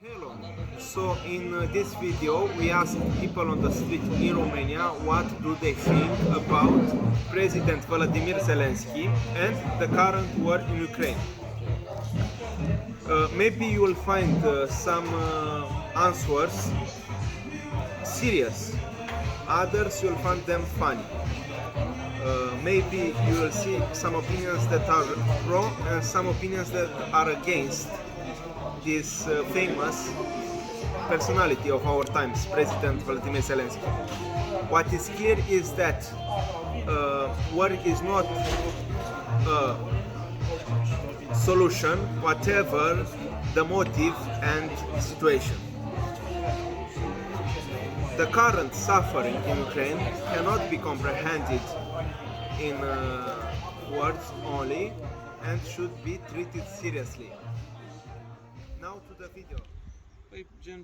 Hello. So in this video we asked people on the street in Romania what do they think about President Volodymyr Zelensky and the current war in Ukraine. Maybe you will find some answers serious, others you will find them funny. Maybe you will see some opinions that are pro and some opinions that are against this famous personality of our times, President Volodymyr Zelensky. What is clear is that war is not a solution, whatever the motive and situation. The current suffering in Ukraine cannot be comprehended in words only and should be treated seriously. Now to the video. Păi, gen,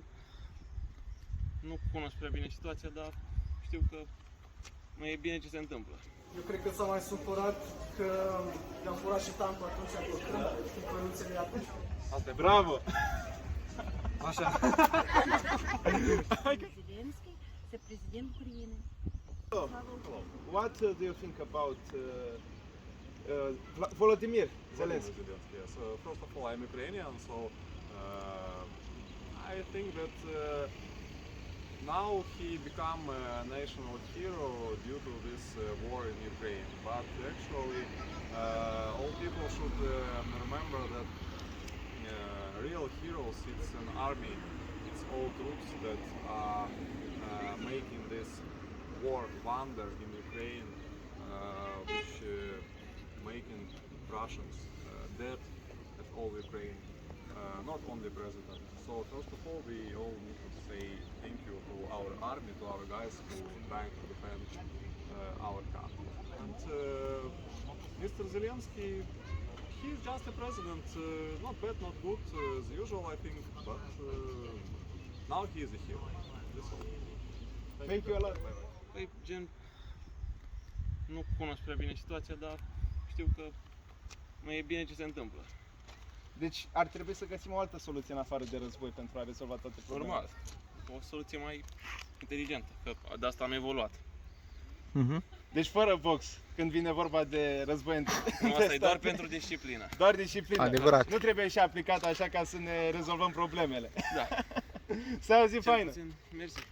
nu cunosc prea bine situația, dar știu că nu e bine ce se întâmplă. Eu cred că s-a mai supărat că i-am furat și tancul atunci cu când, că nu înțeleg atunci. Asta e Bravo! Așa. Zelensky, este президент України. What do you think about Volodymyr Zelensky? Yes. First of all, I'm Ukrainian, so I think that now he become a national hero due to this war in Ukraine. But actually, all people should remember that real heroes, it's an army, it's all troops that are making this war wonder in Ukraine, which making Russians dead at all Ukraine, not only president. So first of all, we all need to say thank you to our army, to our guys who trying to defend our country. And Mr. Zelensky, he's just a president, not bad, not good, as usual I think, but now he is a hero. That's all. Thank you a lot. Păi, gen, nu cunosc prea bine situația, dar știu că nu e bine ce se întâmplă. Deci ar trebui să găsim o altă soluție în afară de război pentru a rezolva toate problemele. Normal, o soluție mai inteligentă, că de asta am evoluat. Deci fără box, când vine vorba de război între Nu, asta e doar pentru disciplină. doar disciplină. Adevărat. Nu trebuie și aplicat așa ca să ne rezolvăm problemele. Da. Să auzi Cel faină. puțin, mersi.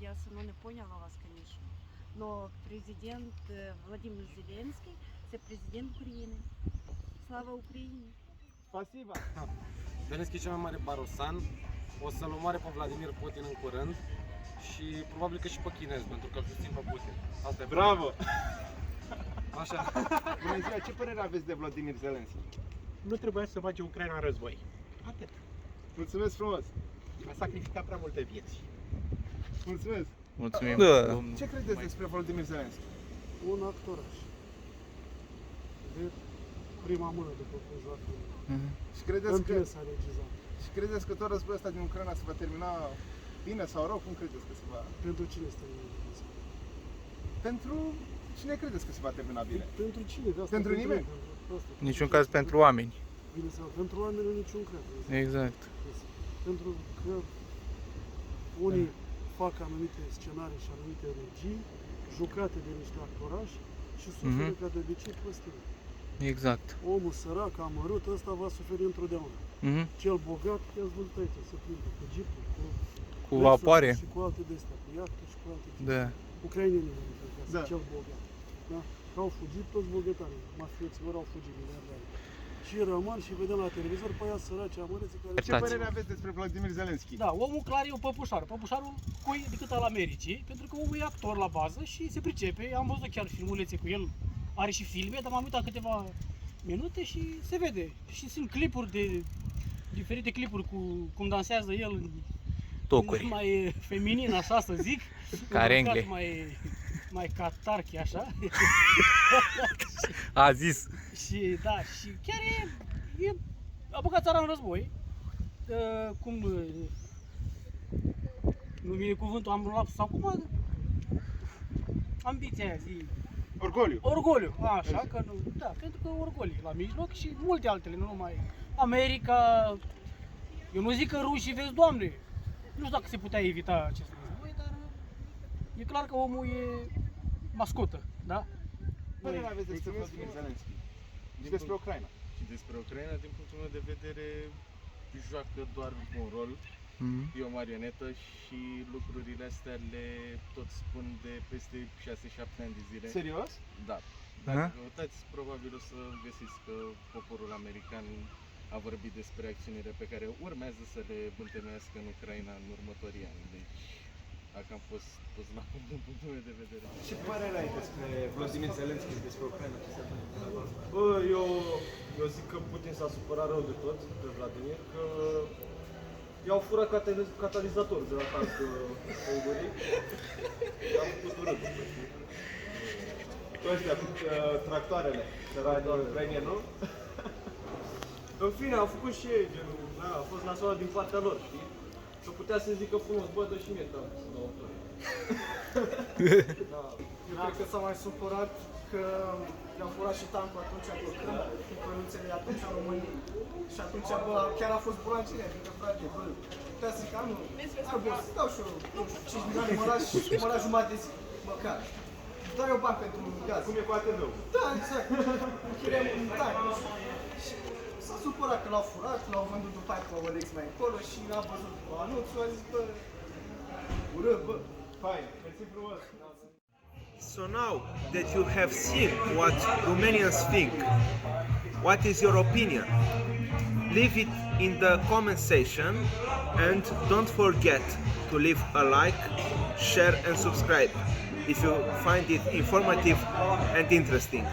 Я сама не поняла вас, конечно. Но президент Владимир Зеленский – это президент України. Слава Україні! Spasiba. Zelenski e cel mai mare barosan, o să-l omoare pe Vladimir Putin în curând și probabil că și pe chinez, pentru că îl susțin pe Putin. Asta e. Bravo. Așa. Bună ziua, ce părere aveți de Volodymyr Zelensky? Nu trebuia să bage Ucraina în război. Atât. Mulțumesc frumos. A sacrificat prea multe vieți. Mulțumesc. Mulțumim. Ce credeți despre Volodymyr Zelensky? Un actoraș. De prima mână după cum joacă Și în credeți că piesa regizată. tot războiul ăsta din Ucraina se va termina bine sau rău? Cum credeți că se va? Pentru cine este regizat? Pentru cine credeți că se va termina bine? Pentru cine? De asta, Pentru nimeni? Asta, Niciun caz pentru oameni. Bine sau pentru oameni în niciun caz. Exact. Pentru că unii fac anumite scenarii și anumite regii jucate de niște actorași și suferă ca de obicei prostii. Exact. Omul sărac, amărât, ăsta va suferi întotdeauna. Cel bogat, i-ați văzut aici, se plinde cu jeepul, Cu vapoare. și cu alte de-astea, cu iahte și cu alte Da. ucrainenii, ca Da. cel bogat. Da? Că au fugit toți bogătarii, mafioților au fugit miliardari. Și rămân și vedem la televizor pe aia săraci, amărâți care... Ce părere aveți despre Volodymyr Zelensky? Da, omul clar e un păpușar. Păpușarul cui decât al Americii, pentru că omul e actor la bază și se pricepe. Am văzut chiar filmulețe cu el, are și filme, dar m-am uitat câteva minute și se vede. Și sunt clipuri diferite clipuri cu cum dansează el. Tocuri. Mai feminin, așa să zic. Carengle. Mai catarchi, așa. A zis. Și da, și chiar e a băgat țara în război. Cum nu vine cuvântul, am luat sau cum ambiția aia, zi. Orgoliu. Orgoliu, așa că nu, da, pentru că orgoliu la mijloc și multe altele, nu numai America, Eu nu zic că rușii, vezi, Doamne, nu știu dacă se putea evita acest război, dar e clar că omul e mascotă, da? Părere aveți despre Vladimir Zelensky și despre Ucraina? Și despre Ucraina, din punctul meu de vedere, joacă doar un rol. Mhm. E o marionetă și lucrurile astea le tot spun de peste 6-7 ani de zile. Serios? Da. Dacă căutați, probabil o să găsiți că poporul american a vorbit despre acțiunile pe care urmează să le întemeiască în Ucraina în următorii ani. Deci, dacă am fost pus la punct din punctul meu de vedere. Ce părere ai despre Vladimir Zelensky și despre Ucraina? Bă, eu zic că Putin s-a supărat rău de tot pe Vladimir, că i-au furat catalizatorul de la tank ungurii. I-au făcut urât. Ăștia cu tractoarele, sărani ucrainieni, nu? În fine, au făcut și ei, genul, a fost nasoală din partea lor, știi? Că putea să zică frumos, bă, dă și mie tank. Eu cred că s-a mai supărat că i-au furat și tancul atunci pe Crâm, cu căruțele atunci în România. Și atunci, bă, chiar a fost burancine, pentru că, frate, bă, putea să zic, nu, hai, bă, să dau și eu, nu știu, 5 milioane, mă la jumătate de zi, măcar. Dau eu bani pentru un gaz. Cum e cu ATV-ul? Da, exact. Închiriem un tank. Și s-a supărat că l-au furat, l-au vândut după aia pe OLX mai încolo și a văzut anunțul, a zis, bă, urât, bă. Fain, mersi frumos! So now that you have seen what Romanians think, what is your opinion? Leave it in the comment section and don't forget to leave a like, share and subscribe if you find it informative and interesting.